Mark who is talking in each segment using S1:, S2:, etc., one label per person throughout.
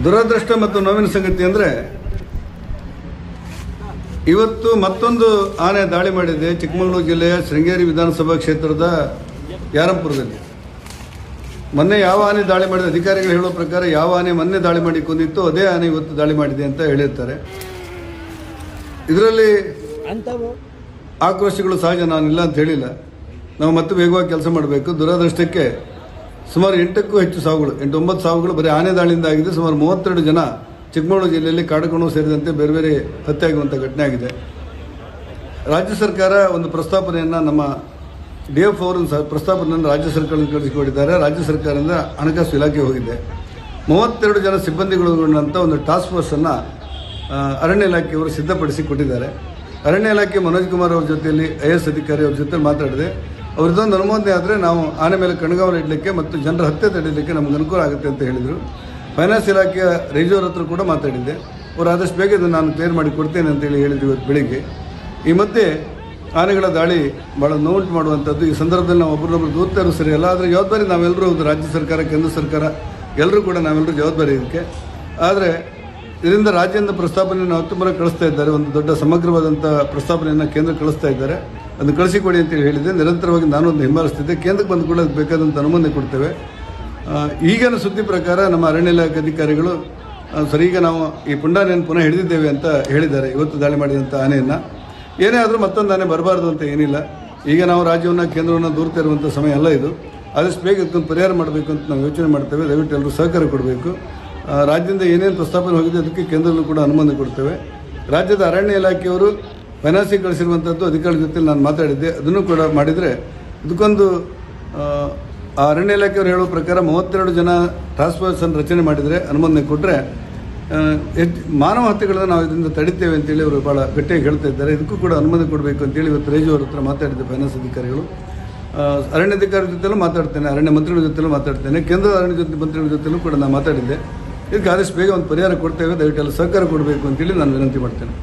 S1: ದುರದೃಷ್ಟ ಮತ್ತು ನೋವಿನ ಸಂಗತಿ ಅಂದರೆ ಇವತ್ತು ಮತ್ತೊಂದು ಆನೆ ದಾಳಿ ಮಾಡಿದೆ ಚಿಕ್ಕಮಗಳೂರು ಜಿಲ್ಲೆಯ ಶೃಂಗೇರಿ ವಿಧಾನಸಭಾ ಕ್ಷೇತ್ರದ ಯಾರಂಪುರದಲ್ಲಿ. ಮೊನ್ನೆ ಯಾವ ಆನೆ ದಾಳಿ ಮಾಡಿದ ಅಧಿಕಾರಿಗಳು ಹೇಳೋ ಪ್ರಕಾರ ಯಾವ ಆನೆ ಮೊನ್ನೆ ದಾಳಿ ಮಾಡಿ ಕೊಂದಿತ್ತು ಅದೇ ಆನೆ ಇವತ್ತು ದಾಳಿ ಮಾಡಿದೆ ಅಂತ ಹೇಳಿರ್ತಾರೆ. ಇದರಲ್ಲಿ ಆಕ್ರೋಶಗಳು ಸಹಜ, ನಾನಿಲ್ಲ ಅಂತ ಹೇಳಿಲ್ಲ. ನಾವು ಮತ್ತೆ ವೇಗವಾಗಿ ಕೆಲಸ ಮಾಡಬೇಕು. ದುರದೃಷ್ಟಕ್ಕೆ ಸುಮಾರು 8ಕ್ಕೂ ಹೆಚ್ಚು ಸಾವುಗಳು, 8-9 ಸಾವುಗಳು ಬರೀ ಆನೆ ದಾಳಿಯಿಂದ ಆಗಿದೆ. ಸುಮಾರು 32 ಜನ ಚಿಕ್ಕಮಗಳೂರು ಜಿಲ್ಲೆಯಲ್ಲಿ ಕಾಡುಕೋಣ ಸೇರಿದಂತೆ ಬೇರೆ ಬೇರೆ ಹತ್ಯೆ ಆಗುವಂಥ ಘಟನೆ ಆಗಿದೆ. ರಾಜ್ಯ ಸರ್ಕಾರ ಒಂದು ಪ್ರಸ್ತಾಪನೆಯನ್ನು ನಮ್ಮ DF ಅವರು ಪ್ರಸ್ತಾಪನೆಯನ್ನು ರಾಜ್ಯ ಸರ್ಕಾರದಿಂದ ಕಳಿಸಿಕೊಟ್ಟಿದ್ದಾರೆ. ರಾಜ್ಯ ಸರ್ಕಾರದಿಂದ ಹಣಕಾಸು ಇಲಾಖೆ ಹೋಗಿದೆ. 32 ಜನ ಸಿಬ್ಬಂದಿಗಳನ್ನಂಥ ಒಂದು ಟಾಸ್ಕ್ ಫೋರ್ಸನ್ನು ಅರಣ್ಯ ಇಲಾಖೆಯವರು ಸಿದ್ಧಪಡಿಸಿ ಕೊಟ್ಟಿದ್ದಾರೆ. ಅರಣ್ಯ ಇಲಾಖೆ ಮನೋಜ್ ಕುಮಾರ್ ಅವ್ರ ಜೊತೆಯಲ್ಲಿ IAS ಅಧಿಕಾರಿ ಅವ್ರ ಜೊತೆ ಮಾತಾಡಿದೆ. ಅವ್ರದ್ದೊಂದು ಅನುಮೋದನೆ ಆದರೆ ನಾವು ಆನೆ ಮೇಲೆ ಕಣ್ಗಾವಲು ಇಡಲಿಕ್ಕೆ ಮತ್ತು ಜನರ ಹತ್ಯೆ ತಡೆಯಲಿಕ್ಕೆ ನಮ್ಗೆ ಅನುಕೂಲ ಆಗುತ್ತೆ ಅಂತ ಹೇಳಿದರು. ಫೈನಾನ್ಸ್ ಇಲಾಖೆಯ ರೇಜೋರ್ ಹತ್ರ ಕೂಡ ಮಾತಾಡಿದ್ದೆ. ಅವರು ಆದಷ್ಟು ಬೇಗ ಇದನ್ನು ನಾನು ಕ್ಲಿಯರ್ ಮಾಡಿ ಕೊಡ್ತೇನೆ ಅಂತೇಳಿ ಹೇಳಿದ್ರು ಇವತ್ತು ಬೆಳಿಗ್ಗೆ. ಈ ಮಧ್ಯೆ ಆನೆಗಳ ದಾಳಿ ಭಾಳ ನೋವುಂಟು ಮಾಡುವಂಥದ್ದು. ಈ ಸಂದರ್ಭದಲ್ಲಿ ನಾವು ಒಬ್ಬರೊಬ್ಬರು ದೂರ್ತಾರು ಸರಿ ಅಲ್ಲ, ಆದರೆ ಜವಾಬ್ದಾರಿ ನಾವೆಲ್ಲರೂ, ರಾಜ್ಯ ಸರ್ಕಾರ, ಕೇಂದ್ರ ಸರ್ಕಾರ ಎಲ್ಲರೂ ಕೂಡ ನಾವೆಲ್ಲರೂ ಜವಾಬ್ದಾರಿ ಇದಕ್ಕೆ. ಆದರೆ ಇದರಿಂದ ರಾಜ್ಯದಿಂದ ಪ್ರಸ್ತಾಪನೆಯನ್ನು ಅಕ್ಟೋಬರ್ ಕಳಿಸ್ತಾ ಇದ್ದಾರೆ. ಒಂದು ದೊಡ್ಡ ಸಮಗ್ರವಾದಂಥ ಪ್ರಸ್ತಾಪನೆಯನ್ನು ಕೇಂದ್ರ ಕಳಿಸ್ತಾ ಇದ್ದಾರೆ. ಅದನ್ನು ಕಳಿಸಿಕೊಡಿ ಅಂತೇಳಿ ಹೇಳಿದೆ. ನಿರಂತರವಾಗಿ ನಾನು ಒಂದು ಹಿಂಬಾಲಿಸ್ತಿದ್ದೆ. ಕೇಂದ್ರಕ್ಕೆ ಬಂದು ಕೂಡ ಅದಕ್ಕೆ ಬೇಕಾದಂಥ ಅನುಮೋದನೆ ಕೊಡ್ತೇವೆ. ಈಗಿನ ಸುದ್ದಿ ಪ್ರಕಾರ ನಮ್ಮ ಅರಣ್ಯ ಇಲಾಖೆ ಅಧಿಕಾರಿಗಳು ಸರಿ ಈಗ ನಾವು ಈ ಪುಂಡಾನೆಯನ್ನು ಪುನಃ ಹಿಡಿದಿದ್ದೇವೆ ಅಂತ ಹೇಳಿದ್ದಾರೆ. ಇವತ್ತು ದಾಳಿ ಮಾಡಿದಂಥ ಆನೆಯನ್ನು ಏನೇ ಆದರೂ ಮತ್ತೊಂದು ಆನೆ ಬರಬಾರ್ದು ಅಂತ ಏನಿಲ್ಲ. ಈಗ ನಾವು ರಾಜ್ಯವನ್ನು ಕೇಂದ್ರವನ್ನು ದೂರ್ತಾ ಇರುವಂಥ ಸಮಯ ಅಲ್ಲ ಇದು. ಆದಷ್ಟು ಬೇಗ ಇದಕ್ಕೊಂದು ಪರಿಹಾರ ಮಾಡಬೇಕು ಅಂತ ನಾವು ಯೋಚನೆ ಮಾಡ್ತೇವೆ. ದಯವಿಟ್ಟು ಎಲ್ಲರೂ ಸಹಕಾರ ಕೊಡಬೇಕು. ರಾಜ್ಯದಿಂದ ಏನೇನು ಪ್ರಸ್ತಾಪನೆ ಹೋಗಿದೆ ಅದಕ್ಕೆ ಕೇಂದ್ರದಲ್ಲೂ ಕೂಡ ಅನುಮೋದನೆ ಕೊಡ್ತೇವೆ. ರಾಜ್ಯದ ಅರಣ್ಯ ಇಲಾಖೆಯವರು ಫೈನಾನ್ಸಿಗೆ ಕಳಿಸಿರುವಂಥದ್ದು ಅಧಿಕಾರಿಗಳ ಜೊತೆ ನಾನು ಮಾತಾಡಿದ್ದೆ. ಅದನ್ನು ಕೂಡ ಮಾಡಿದರೆ ಇದಕ್ಕೊಂದು ಆ ಅರಣ್ಯ ಇಲಾಖೆಯವರು ಹೇಳೋ ಪ್ರಕಾರ 32 ಜನ ಟಾಸ್ಕ್ ಫೋರ್ಸನ್ನು ರಚನೆ ಮಾಡಿದರೆ, ಅನುಮೋದನೆ ಕೊಟ್ಟರೆ ಮಾನವ ಹತ್ಯೆಗಳನ್ನು ನಾವು ಇದರಿಂದ ತಡಿತೇವೆ ಅಂತೇಳಿ ಅವರು ಭಾಳ ಗಟ್ಟಿಯಾಗಿ ಹೇಳ್ತಾ ಇದ್ದಾರೆ. ಇದಕ್ಕೂ ಕೂಡ ಅನುಮೋದನೆ ಕೊಡಬೇಕು ಅಂತೇಳಿ ಇವತ್ತು ರೇಜು ಅವ್ರ ಹತ್ರ ಮಾತಾಡಿದ್ದೆ. ಫೈನಾನ್ಸ್ ಅಧಿಕಾರಿಗಳು, ಅರಣ್ಯ ಅಧಿಕಾರಿಗಳ ಜೊತೆಲೂ ಮಾತಾಡ್ತೇನೆ, ಅರಣ್ಯ ಮಂತ್ರಿಗಳ ಜೊತೆಲೂ ಮಾತಾಡ್ತೇನೆ, ಕೇಂದ್ರದ ಅರಣ್ಯ ಮಂತ್ರಿಗಳ ಜೊತೆಲೂ ಕೂಡ ನಾನು ಮಾತಾಡಿದ್ದೆ. ಇದಕ್ಕೆ ಆದಷ್ಟು ಬೇಗ ಒಂದು ಪರಿಹಾರ ಕೊಡ್ತೇವೆ. ದಯವಿಟ್ಟು ಎಲ್ಲ ಸಹಕಾರ ಕೊಡಬೇಕು ಅಂತೇಳಿ ನಾನು ವಿನಂತಿ ಮಾಡ್ತೇನೆ.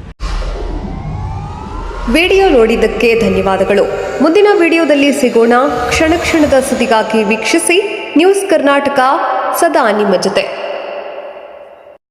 S2: ವಿಡಿಯೋ ನೋಡಿದ್ದಕ್ಕೆ ಧನ್ಯವಾದಗಳು. ಮುಂದಿನ ವಿಡಿಯೋದಲ್ಲಿ ಸಿಗೋಣ. ಕ್ಷಣ ಕ್ಷಣದ ಸುದ್ದಿಗಾಗಿ ವೀಕ್ಷಿಸಿ ನ್ಯೂಸ್ ಕರ್ನಾಟಕ, ಸದಾ ನಿಮ್ಮ ಜೊತೆ.